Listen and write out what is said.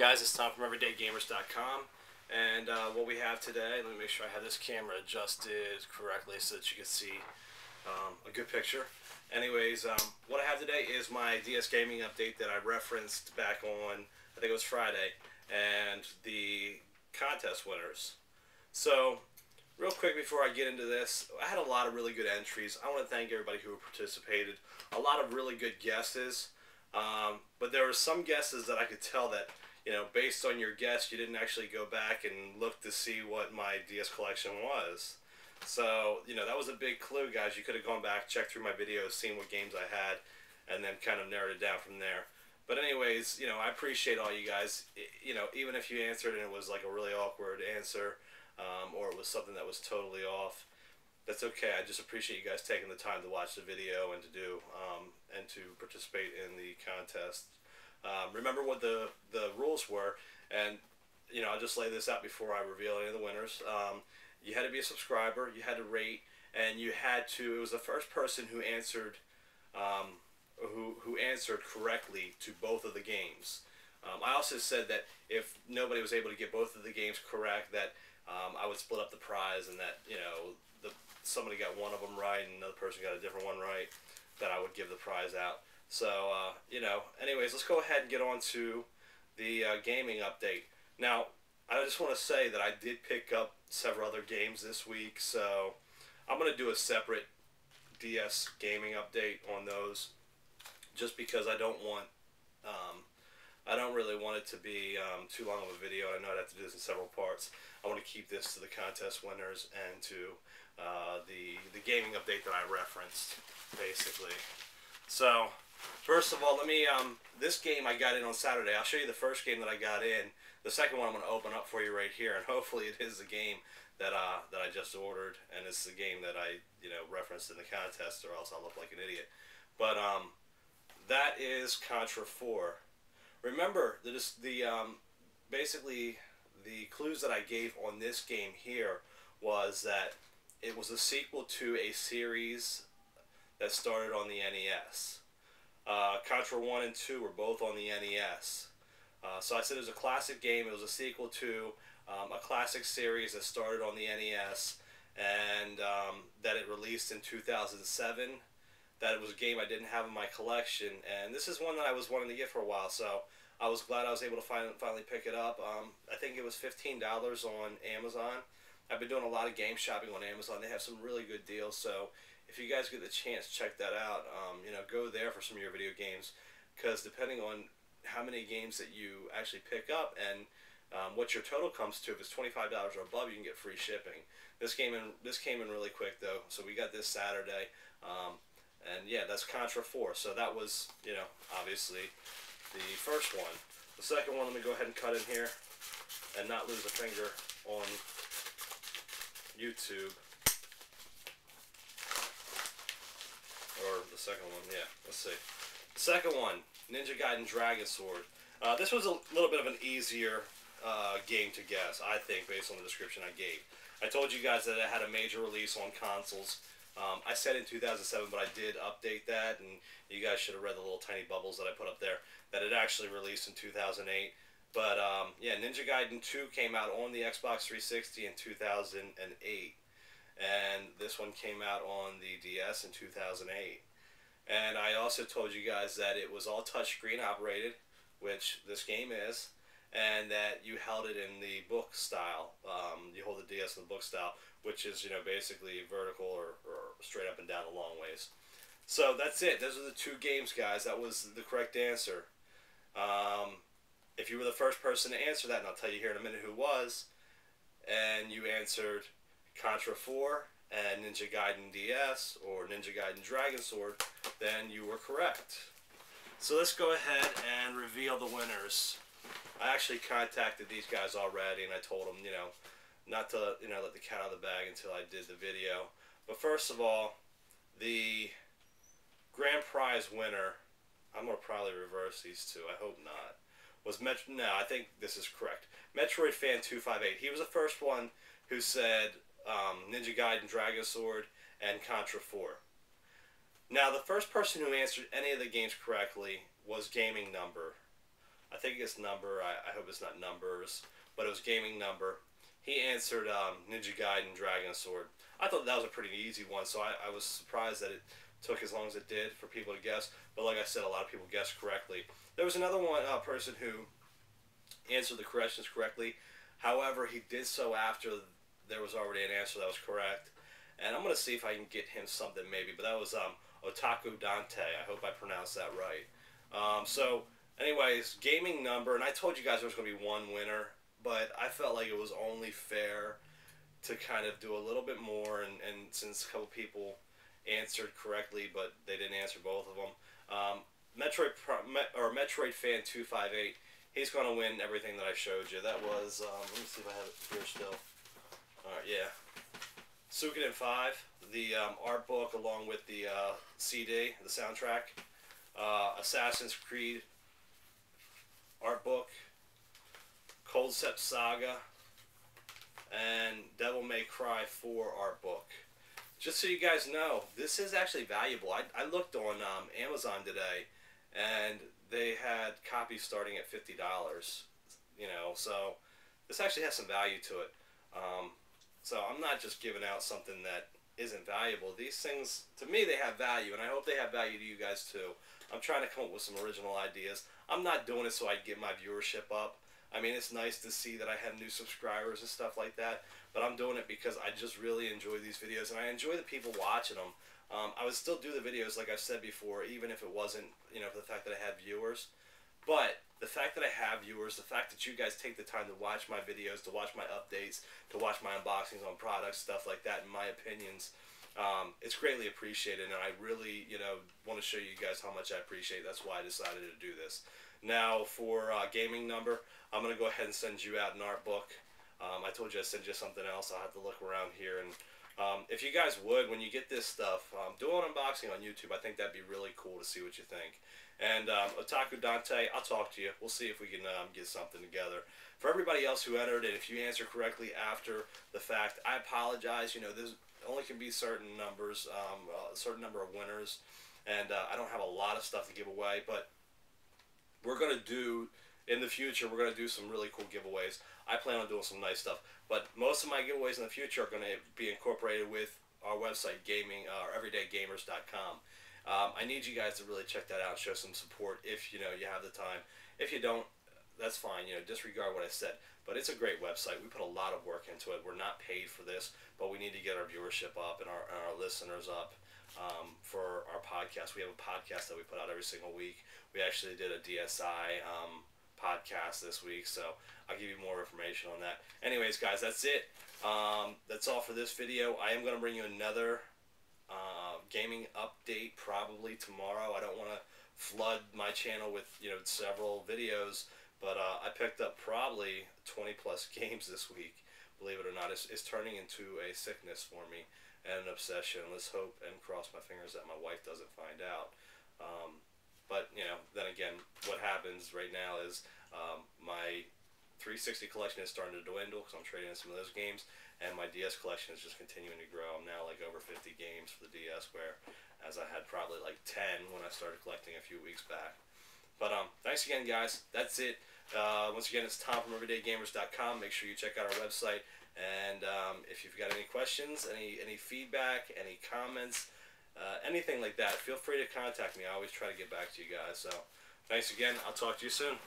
guys, it's Tom from EverydayGamers.com, and what we have today, let me make sure I have this camera adjusted correctly so that you can see a good picture. Anyways, what I have today is my DS Gaming update that I referenced back on, I think it was Friday, and the contest winners. So, real quick before I get into this, I had a lot of really good entries. I want to thank everybody who participated. A lot of really good guesses. But there were some guesses that I could tell that, you know, based on your guess, you didn't actually go back and look to see what my DS collection was. So, you know, that was a big clue, guys. You could have gone back, checked through my videos, seen what games I had, and then kind of narrowed it down from there. But anyways, you know, I appreciate all you guys. You know, even if you answered and it was like a really awkward answer, or it was something that was totally off, that's okay. I just appreciate you guys taking the time to watch the video and to do and to participate in the contest. Remember what the rules were, and you know, I'll just lay this out before I reveal any of the winners. You had to be a subscriber, you had to rate, and you had to. It was the first person who answered who answered correctly to both of the games. I also said that if nobody was able to get both of the games correct, that I would split up the prize, and that, you know, somebody got one of them right and another person got a different one right, that I would give the prize out. So, you know, anyways, let's go ahead and get on to the gaming update. Now, I just want to say that I did pick up several other games this week, so I'm going to do a separate DS gaming update on those, just because I don't want, I don't really want it to be too long of a video. I know I'd have to do this in several parts. I want to keep this to the contest winners and to the gaming update that I referenced, basically. So, first of all, let me, this game I got in on Saturday. I'll show you the first game that I got in. The second one I'm going to open up for you right here, and hopefully it is the game that I just ordered, and it's the game that I, you know, referenced in the contest, or else I'll look like an idiot. But, that is Contra 4. Remember, basically, the clues that I gave on this game here was that it was a sequel to a series that started on the NES. Contra 1 and 2 were both on the NES. So I said it was a classic game. It was a sequel to a classic series that started on the NES, and that it released in 2007. That it was a game I didn't have in my collection, and this is one that I was wanting to get for a while, so I was glad I was able to finally pick it up. I think it was $15 on Amazon. I've been doing a lot of game shopping on Amazon. They have some really good deals, so if you guys get the chance, check that out. You know, go there for some of your video games, because depending on how many games that you actually pick up and what your total comes to, if it's $25 or above, you can get free shipping. This came in really quick though, so we got this Saturday. And yeah, that's Contra 4. So that was, you know, obviously the first one. The second one, let me go ahead and cut in here and not lose a finger on YouTube. Or the second one, yeah, let's see. The second one, Ninja Gaiden Dragon Sword. This was a little bit of an easier game to guess, I think, based on the description I gave. I told you guys that it had a major release on consoles. I said in 2007, but I did update that, and you guys should have read the little tiny bubbles that I put up there, that it actually released in 2008. But, yeah, Ninja Gaiden 2 came out on the Xbox 360 in 2008, and this one came out on the DS in 2008. And I also told you guys that it was all touchscreen operated, which this game is, and that you held it in the book style. You hold the DS in the book style, which is, you know, basically vertical or straight up and down a long ways. So that's it. Those are the two games, guys. That was the correct answer. If you were the first person to answer that, and I'll tell you here in a minute who was, and you answered Contra 4 and Ninja Gaiden DS or Ninja Gaiden Dragon Sword, then you were correct. So let's go ahead and reveal the winners. I actually contacted these guys already, and I told them, you know, not to, you know, let the cat out of the bag until I did the video. But first of all, the grand prize winner, I'm going to probably reverse these two, I hope not, was no, I think this is correct. Metroid Fan 258. He was the first one who said Ninja Gaiden Dragon Sword and Contra 4. Now, the first person who answered any of the games correctly was Gaming Number. I think it's Number. I hope it's not Numbers, but it was Gaming Number. He answered Ninja Gaiden Dragon Sword. I thought that was a pretty easy one, so I was surprised that it took as long as it did for people to guess. But like I said, a lot of people guessed correctly. There was another one person who answered the questions correctly. However, he did so after there was already an answer that was correct. And I'm going to see if I can get him something maybe. But that was Otaku Dante. I hope I pronounced that right. So, anyways, Gaming Number. And I told you guys there was going to be one winner. But I felt like it was only fair to kind of do a little bit more. And since a couple people answered correctly, but they didn't answer both of them. Metroid Fan 258. He's going to win everything that I showed you. That was, let me see if I have it here still. Alright, yeah. Suikoden 5, the art book along with the CD, the soundtrack. Assassin's Creed art book. Cold Step Saga. And Devil May Cry 4 art book. Just so you guys know, this is actually valuable. I looked on Amazon today, and they had copies starting at $50. You know, so this actually has some value to it. So I'm not just giving out something that isn't valuable. These things, to me, they have value, and I hope they have value to you guys too. I'm trying to come up with some original ideas. I'm not doing it so I get my viewership up. I mean, it's nice to see that I have new subscribers and stuff like that, but I'm doing it because I just really enjoy these videos, and I enjoy the people watching them. I would still do the videos, like I've said before, even if it wasn't, you know, for the fact that I had viewers. But the fact that I have viewers, the fact that you guys take the time to watch my videos, to watch my updates, to watch my unboxings on products, stuff like that, and my opinions, it's greatly appreciated, and I really, you know, want to show you guys how much I appreciate it. That's why I decided to do this. Now, for Gaming Number, I'm going to go ahead and send you out an art book. I told you I'd send you something else. I'll have to look around here. And if you guys would, when you get this stuff, do an unboxing on YouTube. I think that'd be really cool to see what you think. And Otaku Dante, I'll talk to you. We'll see if we can get something together. For everybody else who entered, and if you answer correctly after the fact, I apologize. You know, there's only can be certain numbers, a certain number of winners. And I don't have a lot of stuff to give away, but we're going to do, in the future, we're going to do some really cool giveaways. I plan on doing some nice stuff, but most of my giveaways in the future are going to be incorporated with our website, everydaygamers.com. I need you guys to really check that out and show some support if, you know, you have the time. If you don't, that's fine, you know, disregard what I said. But it's a great website. We put a lot of work into it. We're not paid for this, but we need to get our viewership up and our listeners up. For our podcast, we have a podcast that we put out every single week. We actually did a DSI podcast this week, so I'll give you more information on that. Anyways, guys, that's it. That's all for this video. I am going to bring you another gaming update probably tomorrow. I don't want to flood my channel with, you know, several videos, but I picked up probably 20 plus games this week. Believe it or not, it's turning into a sickness for me and an obsession. Let's hope and cross my fingers that my wife doesn't find out. But, you know, then again, what happens right now is my 360 collection is starting to dwindle because I'm trading in some of those games, and my DS collection is just continuing to grow. I'm now like over 50 games for the DS, where as I had probably like 10 when I started collecting a few weeks back. But thanks again, guys. That's it. Once again, it's Tom from everydaygamers.com. Make sure you check out our website. And if you've got any questions, any feedback, any comments, anything like that, feel free to contact me. I always try to get back to you guys. So thanks again. I'll talk to you soon.